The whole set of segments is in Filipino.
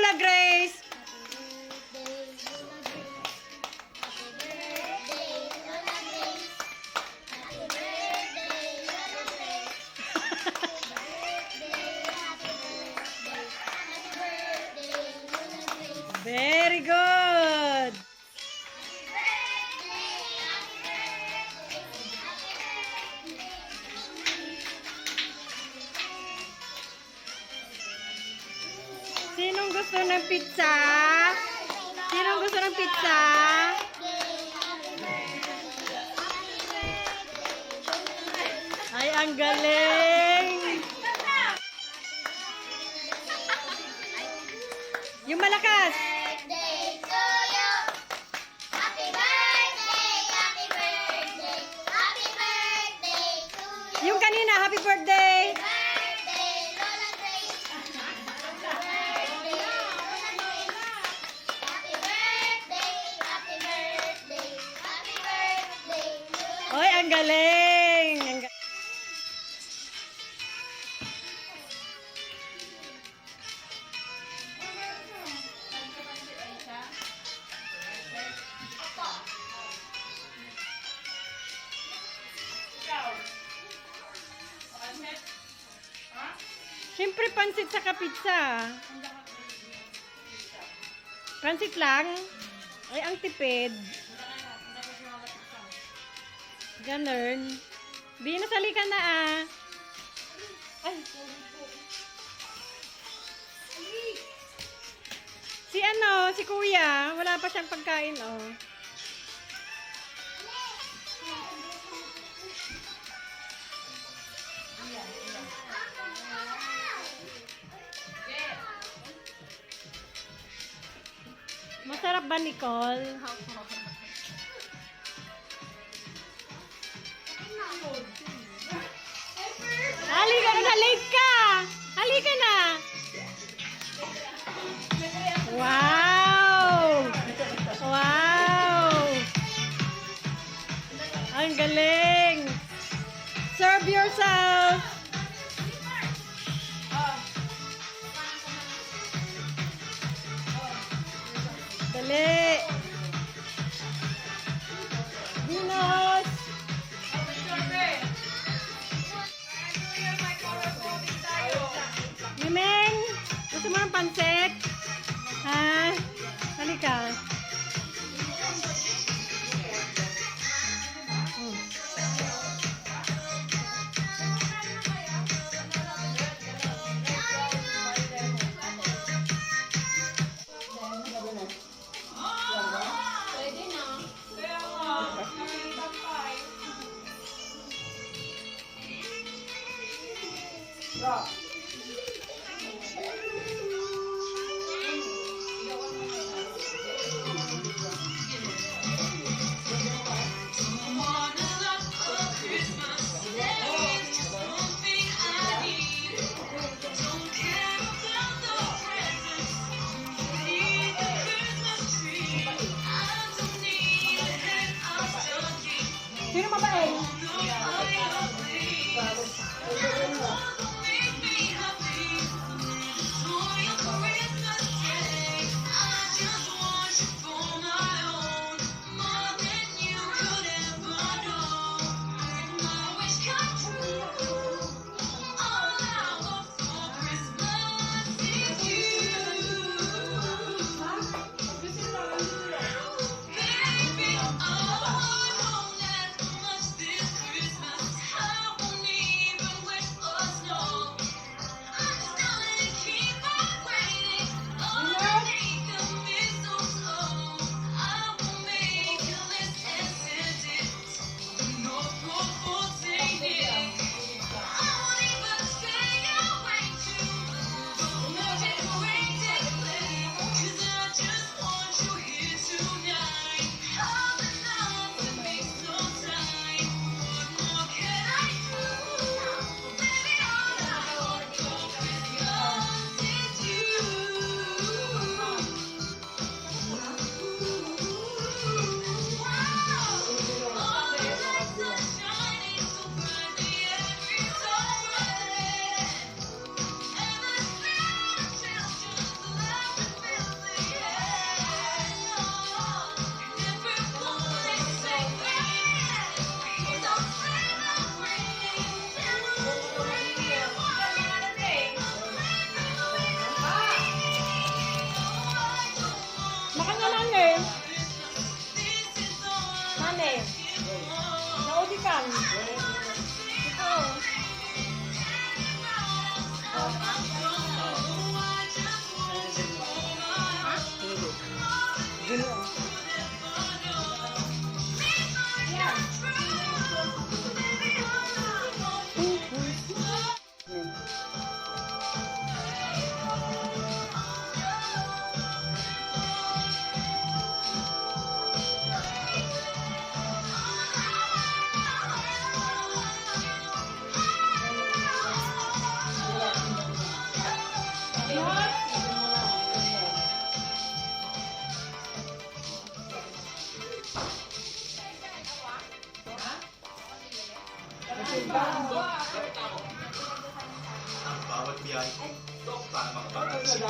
Lola Grace. Very good. Sinong gusto ng pizza? Sinong gusto ng pizza? Ay, ang galing. Yung malakas. Yung kanina, happy birthday. Oy, ang galing. Siyempre, pansit sa pizza. Pansit lang. Ay, ang tipid. Ganun. Di, nasali ka na ah. Ay. Si kuya, wala pa siyang pagkain oh. Masarap ba, Nicole? Halika na, late ka! Halika na! Wow! Wow! Ang galing! Serve yourself! Dali! Dinos! Mimeng! Gusto mo ng pansit? Ha? Halika. Ang bawat biyahe para makapagod si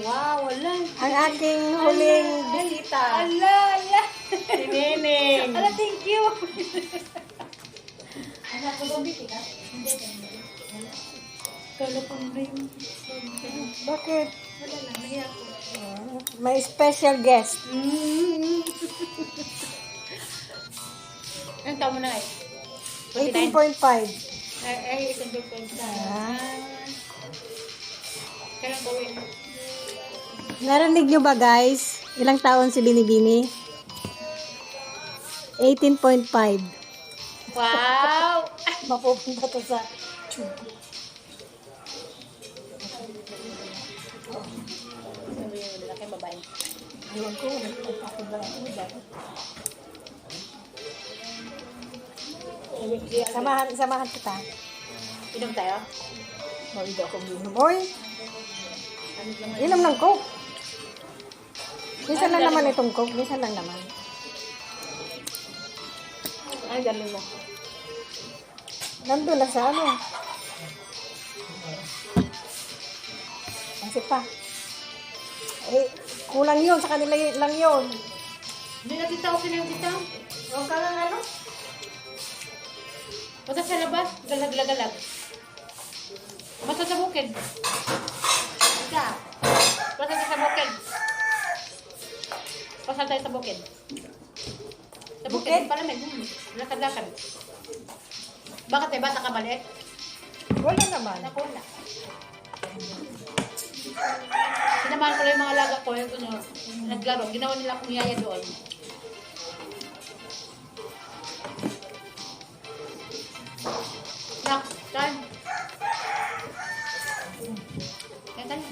Wow, wala. Ang aking huling bisita. Ala. Si Neneng. Ala, thank you. Kala ko na yung... Bakit? Wala lang, nahiya ko. May special guest. Anong taon mo na 18.5. Ay, isang doon sa... Kailan ko uwi? Narinig nyo ba guys? Ilang taon si Binibini? 18.5. Wow! Mapupunta to sa Lalaki babae. Alam ko, nagpapakabala ako dahil. Samahan kita. Inom tayo? Hindi ako minom. Oy! Inom ng coke. Minsan lang naman itong coke. Minsan lang naman. Ay, galing mo. Nandun na sa ano. Kasi pa. Eh, kulang yun. Sa kanila lang yun. Hindi na kita, okay na yung kita. Huwag ka lang ano? Basta sa labas, galag-galag. Basta sa bukid. Basta. Basta sa bukid. Basta tayo sa bukid. Sa bukid, Bukid? palamig. Lakad-lakad. Bakit eh, bata ka balik? Wala naman. Ako wala. Sinamahan ko lang yung mga alaga ko, yung naglaro. Ginawa nila akong yaya doon. Nak, tan. Kaya tayo.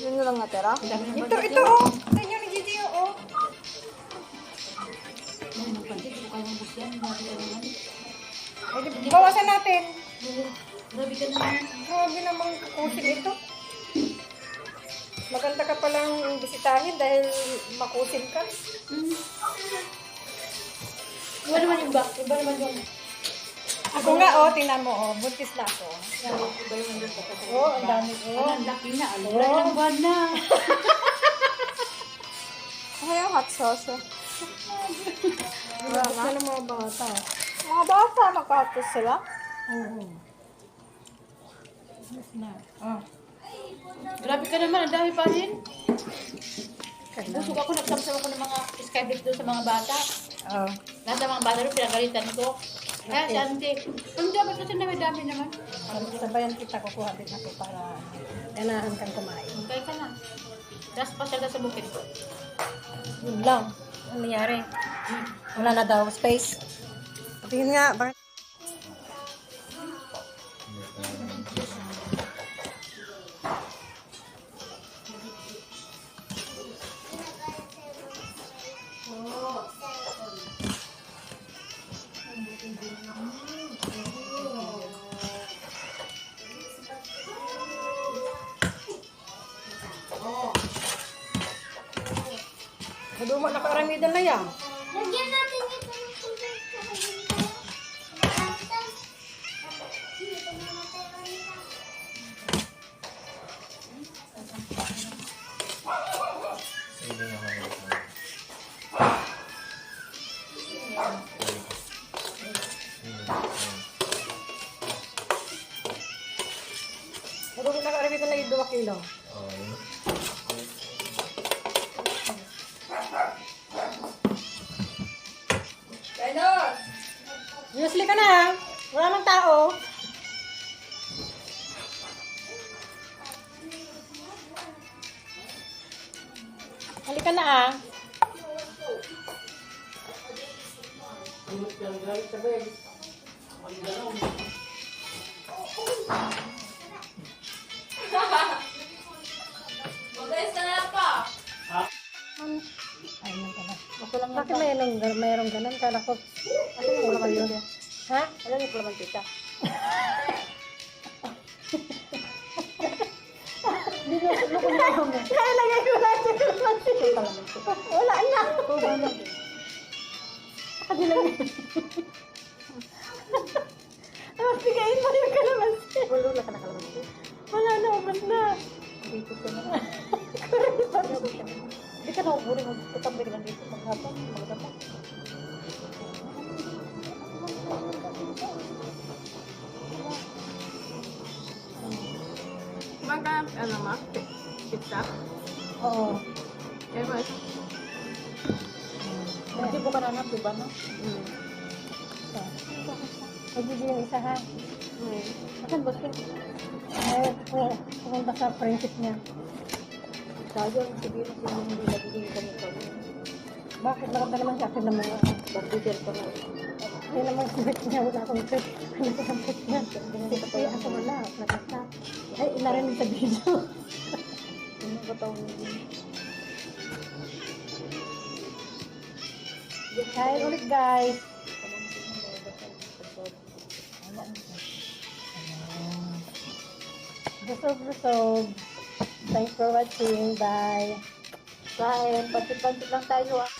Yun lang natira. Ito, Ito, oh. Ito yun, ni Gigi, oh. Ay, bawasan natin. Grabe ka naman. Grabe namang kusin ito. Maganda ka palang bisitahin dahil makusin ka. Iba naman yung back. Iba naman yung... Ako nga, oh, tingnan mo, oh. Buntis na ako. Iba naman yung pagkakasal. Oh, ang dami, oh. Ang laki na. Ang laki ng buwan na. Ay, yung hot sauce, oh. Ano mga bata? Mga bata, nakatos sila. Oo. Grabe ka naman. Ang dami pa rin. Busog ako. Nagsamsam ako ng mga skybit doon sa mga bata. Oh. Lahat ng mga bata doon, pinagalitan ko. Kaya si Auntie, ang dapat kasi dami naman. Sabayan kita, kukuha din ako para ganahan kang kumain. Okay ka na. Tapos pa siya sa bukid. Yun lang. Ano nangyari? Wala na daw space. Tingin nga, bakit? Maduma na karamidan na yan. Lagyan natin ito. Maduma na karamidan na yung 2 kilo. Usually ka na. Wala mang tao. Halika na ah. Ay, nang pala. Bakit mayroong ganun? Kala ko, ano yung laman yun? Ha? Alam niyo pala magkita. Nailagay ko lang sa kalamansi. Wala na. Kadilang na. Bigayin mo yung kalamansi. Wala na ka nakalaman. Wala na, ubas na. Dito ka na. Hindi ka na uburi mo. Tatambay ka lang dito. Maghapon. Magdapa. Magka, ano ma? Pizza? Oo. Kaya ba ito? Hindi po ka nanap, diba no? Pag-ibig yung isa ha. Asan ba siya? Ay, pumunta sa friendship niya. Sabi ang sabihin ko hindi nagiging kami kami. Bakit? Bakit na naman sa akin naman? Barbidel pa na. Hindi naman sweet niya. Wala akong sweet. Ano sa sampit niya? Kasi ako wala. Nakasta. Ay, narinig sa video. Ano ba tawag niyo? Kain ulit guys. Busog. Thanks for watching. Bye. Kain, pansit-pansit lang tayo ah.